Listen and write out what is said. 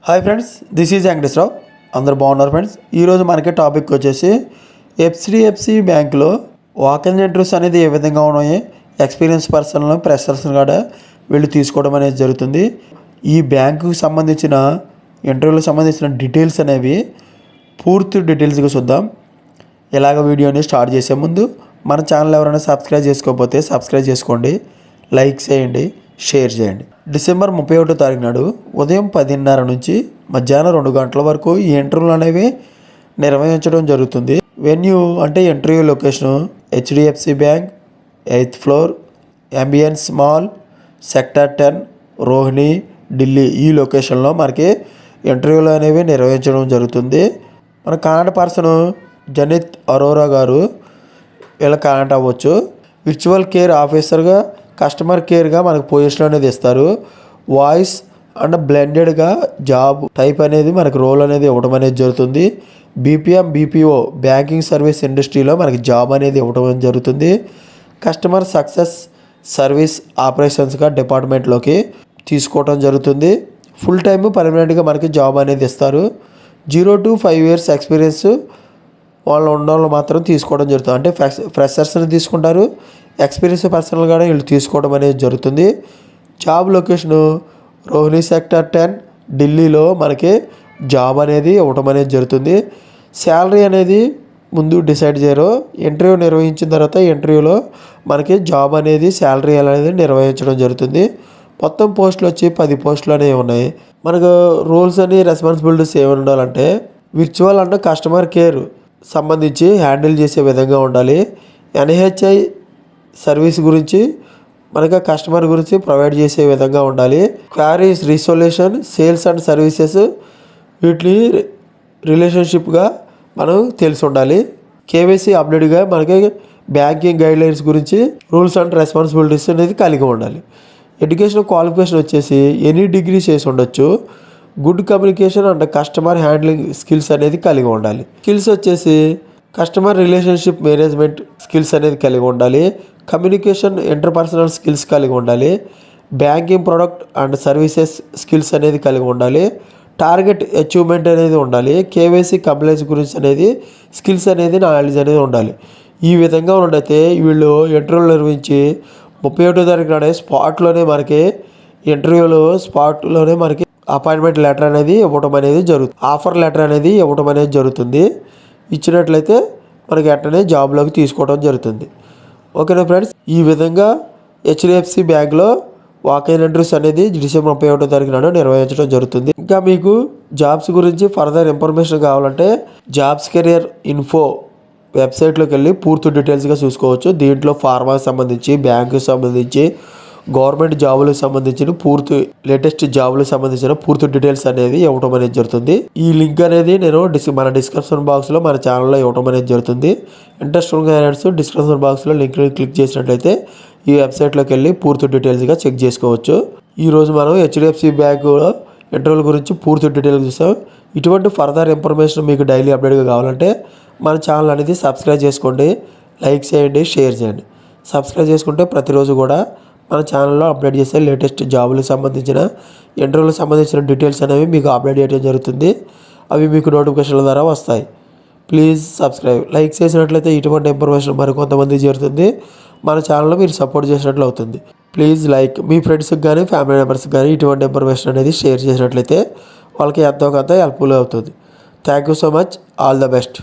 Hi friends, this is Venkateswara Rao. అందరూ బాగున్నారు friends. ఈరోజు మనకి టాపిక్ వచ్చేసి హెచ్డిఎఫ్సి బ్యాంకులో వాకింగ్ ఇంటర్వ్యూస్ అనేది ఏ విధంగా ఉన్నాయి, ఎక్స్పీరియన్స్ పర్సన్లు ఫ్రెషర్స్ని కూడా వీళ్ళు తీసుకోవడం అనేది జరుగుతుంది. ఈ బ్యాంకుకి సంబంధించిన ఇంటర్వ్యూలకు సంబంధించిన డీటెయిల్స్ అనేవి పూర్తి డీటెయిల్స్గా చూద్దాం. ఇలాగ వీడియోని స్టార్ట్ చేసే ముందు మన ఛానల్ ఎవరైనా సబ్స్క్రైబ్ చేసుకోకపోతే సబ్స్క్రైబ్ చేసుకోండి, లైక్ చేయండి, షేర్ చేయండి. డిసెంబర్ 31వ తారీఖు నాడు ఉదయం 10:30 నుంచి మధ్యాహ్నం 2 గంటల వరకు ఈ ఇంటర్వ్యూలు అనేవి నిర్వహించడం జరుగుతుంది. వెన్యూ అంటే interview location HDFC bank 8th floor, ambience mall, sector 10, Rohini, Delhi. ఈ లొకేషన్లో మనకి ఇంటర్వ్యూలు అనేవి నిర్వహించడం జరుగుతుంది. మన కాంటాక్ట్ పర్సన్ జనిత్ అరోరా గారు, వీళ్ళ కాంటాక్ట్ అవ్వచ్చు. విర్చువల్ కేర్ ఆఫీసర్గా, కస్టమర్ కేర్గా మనకు పొజిషన్ అనేది ఇస్తారు. వాయిస్ అండ్ బ్లెండెడ్గా జాబ్ టైప్ అనేది మనకు రోల్ అనేది ఇవ్వడం అనేది జరుగుతుంది. బీపీఓ బ్యాంకింగ్ సర్వీస్ ఇండస్ట్రీలో మనకి జాబ్ అనేది ఇవ్వడం జరుగుతుంది. కస్టమర్ సక్సెస్ సర్వీస్ ఆపరేషన్స్గా డిపార్ట్మెంట్లోకి తీసుకోవడం జరుగుతుంది. ఫుల్ టైమ్ పర్మనెంట్గా మనకి జాబ్ అనేది ఇస్తారు. 0 to 5 years ఎక్స్పీరియన్స్ వాళ్ళు ఉన్న మాత్రం తీసుకోవడం జరుగుతుంది. అంటే ఫ్రెషర్స్ని తీసుకుంటారు, ఎక్స్పీరియన్స్ పర్సనల్ కూడా వీళ్ళు తీసుకోవడం అనేది జరుగుతుంది. జాబ్ లొకేషను రోహిణి సెక్టర్ 10, ఢిల్లీలో మనకి జాబ్ అనేది ఇవ్వటం అనేది జరుగుతుంది. శాలరీ అనేది ముందు డిసైడ్ చేయరు. ఇంటర్వ్యూ నిర్వహించిన తర్వాత ఇంటర్వ్యూలో మనకి జాబ్ అనేది శాలరీ అనేది నిర్వహించడం జరుగుతుంది. మొత్తం పోస్టులు వచ్చి 10 పోస్టులు అనేవి ఉన్నాయి. మనకు రూల్స్ అని రెస్పాన్సిబిలిటీస్ ఏమి ఉండాలంటే విర్చువల్ అండ్ కస్టమర్ కేర్ సంబంధించి హ్యాండిల్ చేసే విధంగా ఉండాలి. ఎన్హెచ్ఐ సర్వీస్ గురించి మనకి కస్టమర్ గురించి ప్రొవైడ్ చేసే విధంగా ఉండాలి. Queries resolution, sales and services వీటి రిలేషన్షిప్గా మనం తెలిసి ఉండాలి. కేవైసీ అప్డేట్గా మనకి బ్యాంకింగ్ గైడ్లైన్స్ గురించి రూల్స్ అండ్ రెస్పాన్సిబిలిటీస్ అనేది కలిగి ఉండాలి. ఎడ్యుకేషన్ క్వాలిఫికేషన్ వచ్చేసి ఎనీ డిగ్రీ చేసి ఉండొచ్చు. Good communication and customer handling skills అనేది కలిగి ఉండాలి. స్కిల్స్ వచ్చేసి కస్టమర్ రిలేషన్షిప్ మేనేజ్మెంట్ స్కిల్స్ అనేది కలిగి ఉండాలి. కమ్యూనికేషన్ ఇంటర్పర్సనల్ స్కిల్స్ కలిగి ఉండాలి. Banking product and services skills అనేది కలిగి ఉండాలి. టార్గెట్ అచీవ్మెంట్ అనేది ఉండాలి. కేవైసీ కంప్లైంట్స్ గురించి అనేది స్కిల్స్ అనేది నాలెడ్జ్ అనేది ఉండాలి. ఈ విధంగా ఉన్నట్టయితే వీళ్ళు ఇంటర్వ్యూలు నిర్వహించి 31వ తారీఖు నాడే స్పాట్లోనే మనకి ఇంటర్వ్యూలో స్పాట్లోనే మనకి అపాయింట్మెంట్ లెటర్ అనేది ఇవ్వడం అనేది జరుగుతుంది. ఆఫర్ లెటర్ అనేది ఇవ్వడం అనేది జరుగుతుంది. ఇచ్చినట్లయితే మనకి వెంటనే జాబ్లోకి తీసుకోవడం జరుగుతుంది. ఓకేనా ఫ్రెండ్స్, ఈ విధంగా హెచ్డిఎఫ్సి బ్యాంక్లో వాకింగ్ ఇంటర్వ్యూస్ అనేది డిసెంబర్ 31వ తారీఖు నాడు నిర్వహించడం జరుగుతుంది. ఇంకా మీకు జాబ్స్ గురించి ఫర్దర్ ఇన్ఫర్మేషన్ కావాలంటే జాబ్స్ కెరియర్ ఇన్ఫో వెబ్సైట్లోకి వెళ్ళి పూర్తి డీటెయిల్స్గా చూసుకోవచ్చు. దీంట్లో ఫార్మాకి సంబంధించి, బ్యాంకుకి సంబంధించి, గవర్నమెంట్ జాబులకు సంబంధించిన పూర్తి లేటెస్ట్ జాబులకు సంబంధించిన పూర్తి డీటెయిల్స్ అనేది ఇవ్వడం అనేది జరుగుతుంది. ఈ లింక్ అనేది నేను మన డిస్క్రిప్షన్ బాక్స్లో మన ఛానల్లో ఇవ్వడం అనేది జరుగుతుంది. ఇంట్రెస్ట్ ఉన్న క్యాండిడేట్స్ డిస్క్రిప్షన్ బాక్స్లో లింక్ క్లిక్ చేసినట్లయితే ఈ వెబ్సైట్లోకి వెళ్ళి పూర్తి డీటెయిల్స్గా చెక్ చేసుకోవచ్చు. ఈరోజు మనం హెచ్డిఎఫ్సి బ్యాంకులో ఇంటర్వ్యూల గురించి పూర్తి డీటెయిల్స్ చూసాం. ఇటువంటి ఫర్దర్ ఇన్ఫర్మేషన్ మీకు డైలీ అప్డేట్గా కావాలంటే మన ఛానల్ అనేది సబ్స్క్రైబ్ చేసుకోండి, లైక్ చేయండి, షేర్ చేయండి. సబ్స్క్రైబ్ చేసుకుంటే ప్రతిరోజు కూడా మన ఛానల్లో అప్డేట్ చేసే లేటెస్ట్ జాబులకు సంబంధించిన ఇంటర్వ్యూలకు సంబంధించిన డీటెయిల్స్ అనేవి మీకు అప్డేట్ చేయడం జరుగుతుంది. అవి మీకు నోటిఫికేషన్ల ద్వారా వస్తాయి. Please subscribe. లైక్ చేసినట్లయితే ఇటువంటి ఇన్ఫర్మేషన్ మరికొంతమంది చేరుతుంది. మన ఛానల్లో మీరు సపోర్ట్ చేసినట్లు అవుతుంది. Please like. మీ ఫ్రెండ్స్కి కానీ ఫ్యామిలీ మెంబర్స్కి కానీ ఇటువంటి ఇన్ఫర్మేషన్ అనేది షేర్ చేసినట్లయితే వాళ్ళకి ఎంతో కొంత హెల్ప్ఫుల్ అవుతుంది. Thank you so much. All the best.